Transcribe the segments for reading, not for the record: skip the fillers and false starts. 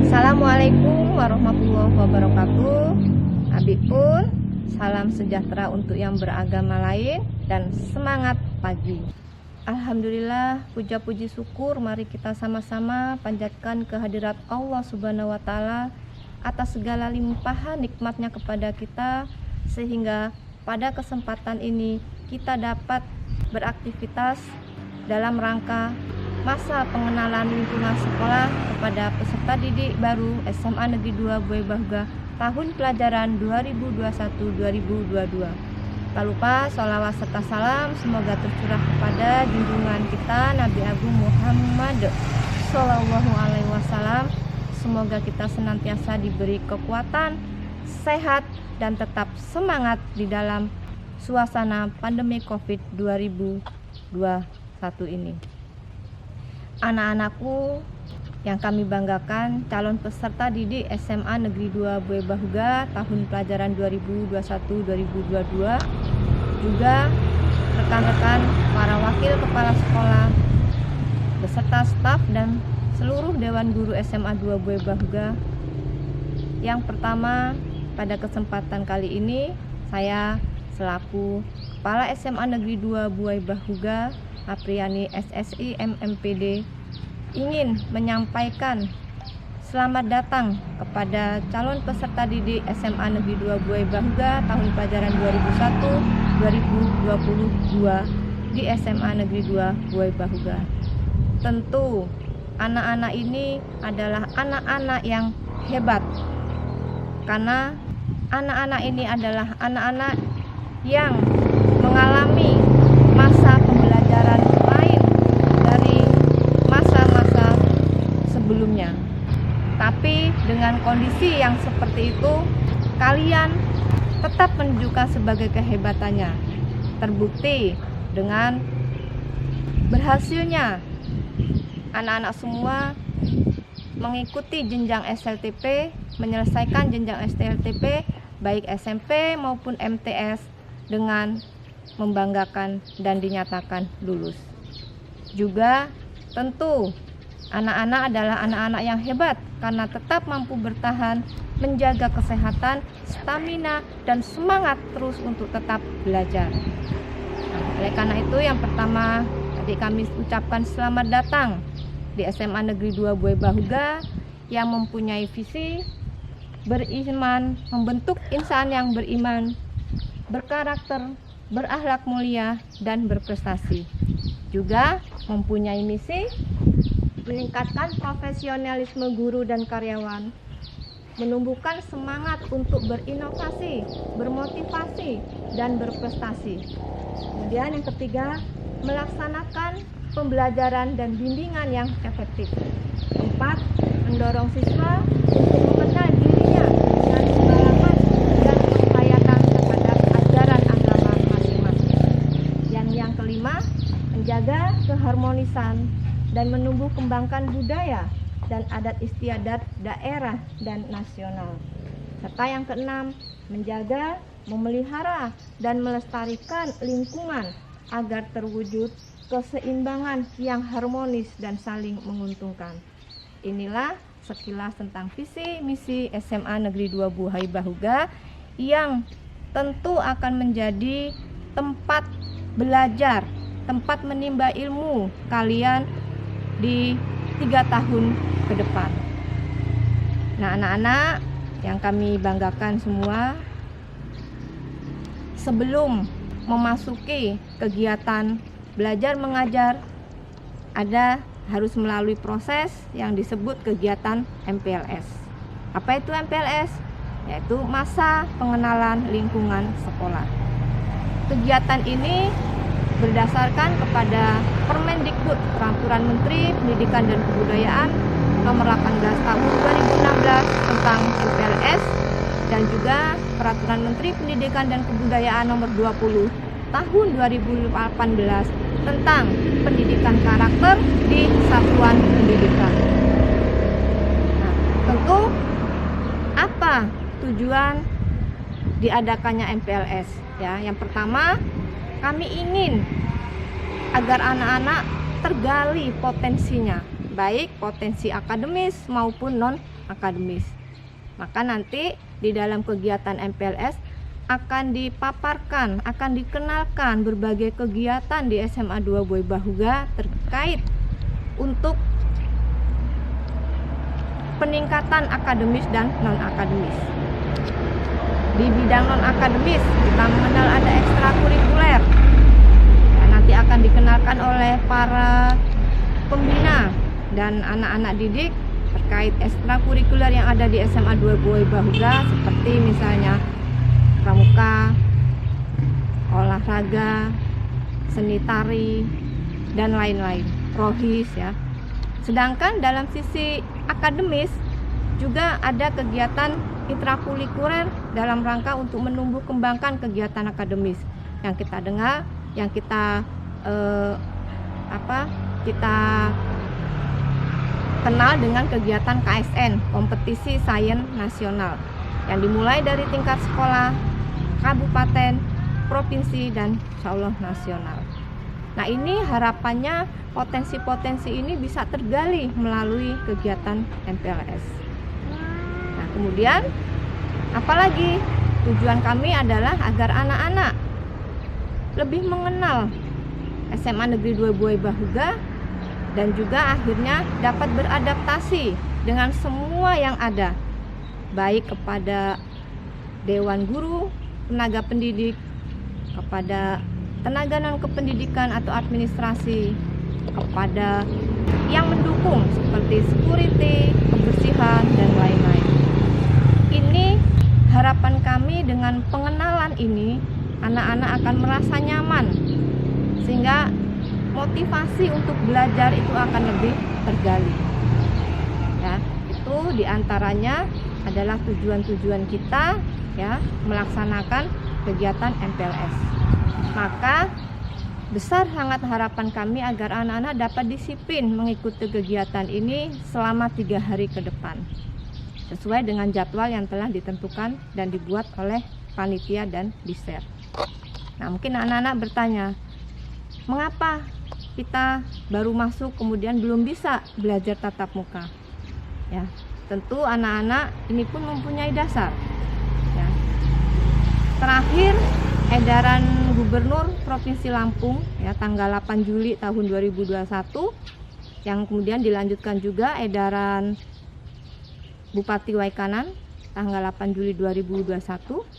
Assalamualaikum warahmatullahi wabarakatuh. Abipun, salam sejahtera untuk yang beragama lain dan semangat pagi. Alhamdulillah, puja puji syukur mari kita sama-sama panjatkan kehadirat Allah Subhanahu wa taala atas segala limpahan nikmatnya kepada kita, sehingga pada kesempatan ini kita dapat beraktivitas dalam rangka masa pengenalan lingkungan sekolah kepada peserta didik baru SMA Negeri 2 Buai Bahuga tahun pelajaran 2021-2022. Tak lupa sholawat serta salam semoga tercurah kepada junjungan kita Nabi Agung Muhammad Sallallahu Alaihi Wasallam. Semoga kita senantiasa diberi kekuatan, sehat, dan tetap semangat di dalam suasana pandemi COVID 2021 ini. Anak-anakku yang kami banggakan, calon peserta didik SMA Negeri 2 Buai Bahuga tahun pelajaran 2021-2022, juga rekan-rekan para wakil kepala sekolah beserta staf dan seluruh Dewan Guru SMA 2 Buai Bahuga. Yang pertama, pada kesempatan kali ini saya selaku Kepala SMA Negeri 2 Buai Bahuga Apriani SSI MMPD ingin menyampaikan selamat datang kepada calon peserta didik SMA Negeri 2 Buai Bahuga tahun pelajaran 2021-2022 di SMA Negeri 2 Buai Bahuga. Tentu anak-anak ini adalah anak-anak yang hebat, karena anak-anak ini adalah anak-anak yang mengalami masa pembelajaran lain dari masa-masa sebelumnya. Tapi dengan kondisi yang seperti itu, kalian tetap menunjukkan sebagai kehebatannya. Terbukti dengan berhasilnya anak-anak semua mengikuti jenjang SLTP, menyelesaikan jenjang SLTP baik SMP maupun MTS dengan membanggakan dan dinyatakan lulus. Juga tentu anak-anak adalah anak-anak yang hebat karena tetap mampu bertahan, menjaga kesehatan, stamina, dan semangat terus untuk tetap belajar. Oleh karena itu, yang pertama tadi kami ucapkan selamat datang di SMA Negeri 2 Buai Bahuga yang mempunyai visi beriman, membentuk insan yang beriman, berkarakter, berakhlak mulia, dan berprestasi. Juga mempunyai misi meningkatkan profesionalisme guru dan karyawan, menumbuhkan semangat untuk berinovasi, bermotivasi, dan berprestasi. Kemudian yang ketiga, melaksanakan pembelajaran dan bimbingan yang efektif. 4. Mendorong siswa untuk mengenal dirinya dan pengalaman dan kepercayaan terhadap ajaran agama masing-masing. Yang kelima, menjaga keharmonisan dan menumbuh kembangkan budaya dan adat istiadat daerah dan nasional. Serta yang keenam, menjaga, memelihara, dan melestarikan lingkungan agar terwujud keseimbangan yang harmonis dan saling menguntungkan. Inilah sekilas tentang visi misi SMA Negeri 2 Buai Bahuga yang tentu akan menjadi tempat belajar, tempat menimba ilmu kalian di 3 tahun ke depan. Nah, anak-anak yang kami banggakan semua, sebelum memasuki kegiatan belajar mengajar, harus melalui proses yang disebut kegiatan MPLS. Apa itu MPLS? Yaitu masa pengenalan lingkungan sekolah. Kegiatan ini berdasarkan kepada Permendikbud Peraturan Menteri Pendidikan dan Kebudayaan Nomor 18 Tahun 2016 tentang MPLS, dan juga Peraturan Menteri Pendidikan dan Kebudayaan Nomor 20 Tahun 2018 tentang pendidikan karakter di satuan pendidikan. Nah, tentu apa tujuan diadakannya MPLS? Ya, yang pertama, kami ingin agar anak-anak tergali potensinya, baik potensi akademis maupun non akademis. Maka nanti di dalam kegiatan MPLS akan dipaparkan, akan dikenalkan berbagai kegiatan di SMA 2 Buai Bahuga terkait untuk peningkatan akademis dan non-akademis. Di bidang non-akademis kita mengenal ada ekstrakurikuler. Nanti akan dikenalkan oleh para pembina dan anak-anak didik terkait ekstrakurikuler yang ada di SMA 2 Buai Bahuga, seperti misalnya pramuka, olahraga, seni tari, dan lain-lain, rohis ya. Sedangkan dalam sisi akademis juga ada kegiatan intrakurikuler dalam rangka untuk menumbuh kembangkan kegiatan akademis yang kita dengar, yang kita kenal dengan kegiatan KSN, kompetisi sains nasional, yang dimulai dari tingkat sekolah, kabupaten, provinsi, dan insya Allah nasional. Nah, ini harapannya potensi-potensi ini bisa tergali melalui kegiatan MPLS. Nah, kemudian apalagi tujuan kami adalah agar anak-anak lebih mengenal SMA Negeri 2 Buai Bahuga dan juga akhirnya dapat beradaptasi dengan semua yang ada, baik kepada dewan guru, tenaga pendidik, kepada tenaga non-kependidikan atau administrasi, kepada yang mendukung seperti security, kebersihan, dan lain-lain. Ini harapan kami dengan pengenalan ini, anak-anak akan merasa nyaman sehingga motivasi untuk belajar itu akan lebih tergali. Ya, itu diantaranya adalah tujuan-tujuan kita ya melaksanakan kegiatan MPLS. Maka besar sangat harapan kami agar anak-anak dapat disiplin mengikuti kegiatan ini selama 3 hari ke depan, sesuai dengan jadwal yang telah ditentukan dan dibuat oleh panitia dan diser. Nah, mungkin anak-anak bertanya, mengapa kita baru masuk kemudian belum bisa belajar tatap muka? Ya, tentu anak-anak ini pun mempunyai dasar. Ya. Terakhir edaran Gubernur Provinsi Lampung ya tanggal 8 Juli tahun 2021, yang kemudian dilanjutkan juga edaran Bupati Waikanan tanggal 8 Juli 2021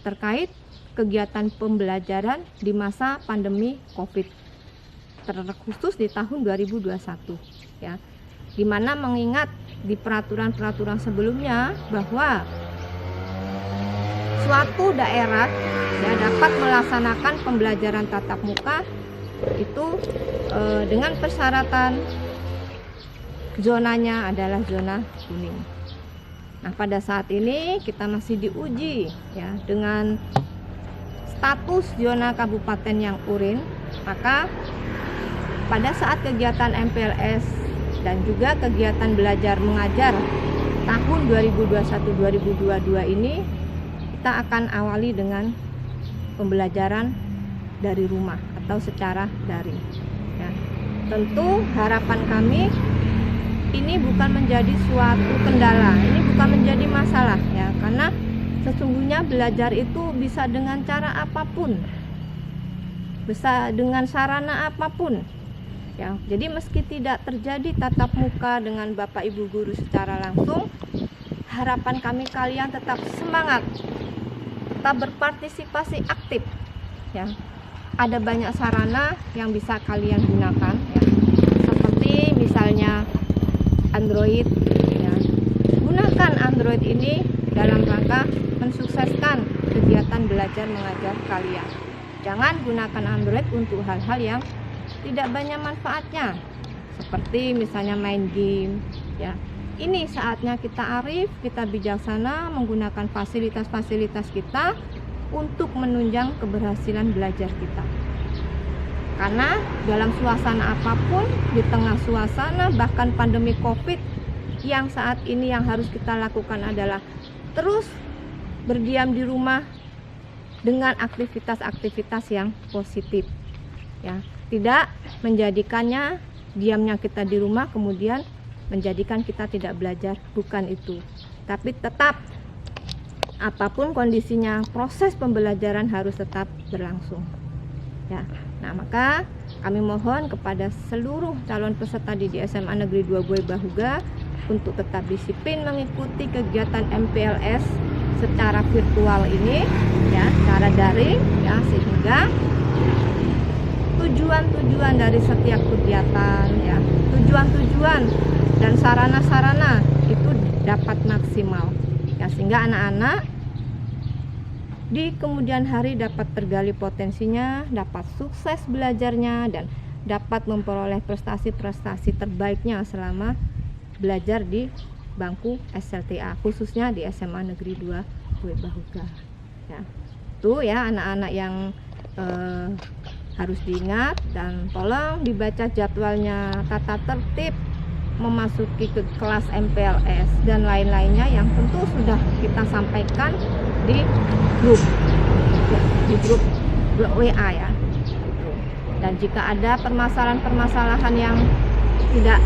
terkait kegiatan pembelajaran di masa pandemi Covid, terkhusus di tahun 2021 ya, dimana mengingat di peraturan-peraturan sebelumnya bahwa suatu daerah ya dapat melaksanakan pembelajaran tatap muka itu dengan persyaratan zonanya adalah zona kuning. Nah, pada saat ini kita masih diuji ya dengan status zona kabupaten yang urin, maka pada saat kegiatan MPLS dan juga kegiatan belajar mengajar tahun 2021-2022 ini kita akan awali dengan pembelajaran dari rumah atau secara daring. Ya. Tentu harapan kami ini bukan menjadi suatu kendala, ini bukan menjadi masalah ya, karena sesungguhnya belajar itu bisa dengan cara apapun, bisa dengan sarana apapun. Ya, jadi meski tidak terjadi tatap muka dengan Bapak Ibu guru secara langsung, harapan kami kalian tetap semangat, tetap berpartisipasi aktif. Ya, ada banyak sarana yang bisa kalian gunakan, ya. Seperti misalnya Android. Ya. Gunakan Android ini dalam rangka mensukseskan kegiatan belajar mengajar kalian. Jangan gunakan Android untuk hal-hal yang tidak banyak manfaatnya, seperti misalnya main game ya. Ini saatnya kita arif, kita bijaksana menggunakan fasilitas-fasilitas kita untuk menunjang keberhasilan belajar kita. Karena dalam suasana apapun, di tengah suasana bahkan pandemi Covid yang saat ini, yang harus kita lakukan adalah terus berdiam di rumah dengan aktivitas-aktivitas yang positif ya. Tidak menjadikannya diamnya kita di rumah kemudian menjadikan kita tidak belajar, bukan itu. tapi tetap apapun kondisinya, proses pembelajaran harus tetap berlangsung. Ya. Nah, maka kami mohon kepada seluruh calon peserta didik SMA Negeri 2 Buai Bahuga untuk tetap disiplin mengikuti kegiatan MPLS secara virtual ini, ya, secara daring, ya, sehingga tujuan-tujuan dari setiap kegiatan, ya, tujuan-tujuan dan sarana-sarana itu dapat maksimal, ya, sehingga anak-anak di kemudian hari dapat tergali potensinya, dapat sukses belajarnya, dan dapat memperoleh prestasi-prestasi terbaiknya selama belajar di bangku SLTA, khususnya di SMA Negeri 2 Buai Bahuga. Ya, itu ya anak-anak yang harus diingat, dan tolong dibaca jadwalnya, tata tertib memasuki ke kelas MPLS dan lain-lainnya yang tentu sudah kita sampaikan di grup, ya, di grup WA ya. Dan jika ada permasalahan-permasalahan yang tidak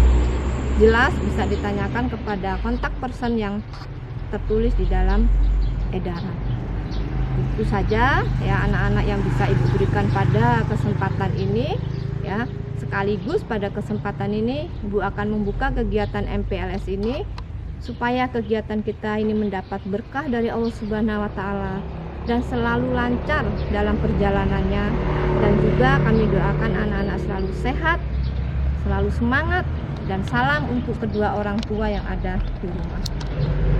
jelas bisa ditanyakan kepada kontak person yang tertulis di dalam edaran. Itu saja ya anak-anak yang bisa Ibu berikan pada kesempatan ini, ya. Sekaligus pada kesempatan ini Ibu akan membuka kegiatan MPLS ini supaya kegiatan kita ini mendapat berkah dari Allah Subhanahu wa taala dan selalu lancar dalam perjalanannya, dan juga kami doakan anak-anak selalu sehat, selalu semangat, dan salam untuk kedua orang tua yang ada di rumah.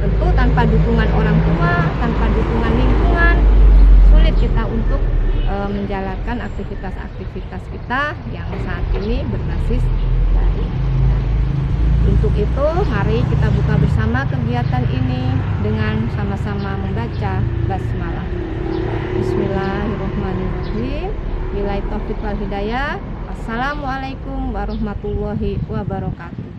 Tentu tanpa dukungan orang tua, tanpa dukungan lingkungan, sulit kita untuk menjalankan aktivitas-aktivitas kita yang saat ini berbasis daring. Untuk itu, mari kita buka bersama kegiatan ini dengan sama-sama membaca basmalah. Bismillahirrahmanirrahim. Billahi taufiq wal hidayah. Wassalamualaikum warahmatullahi wabarakatuh.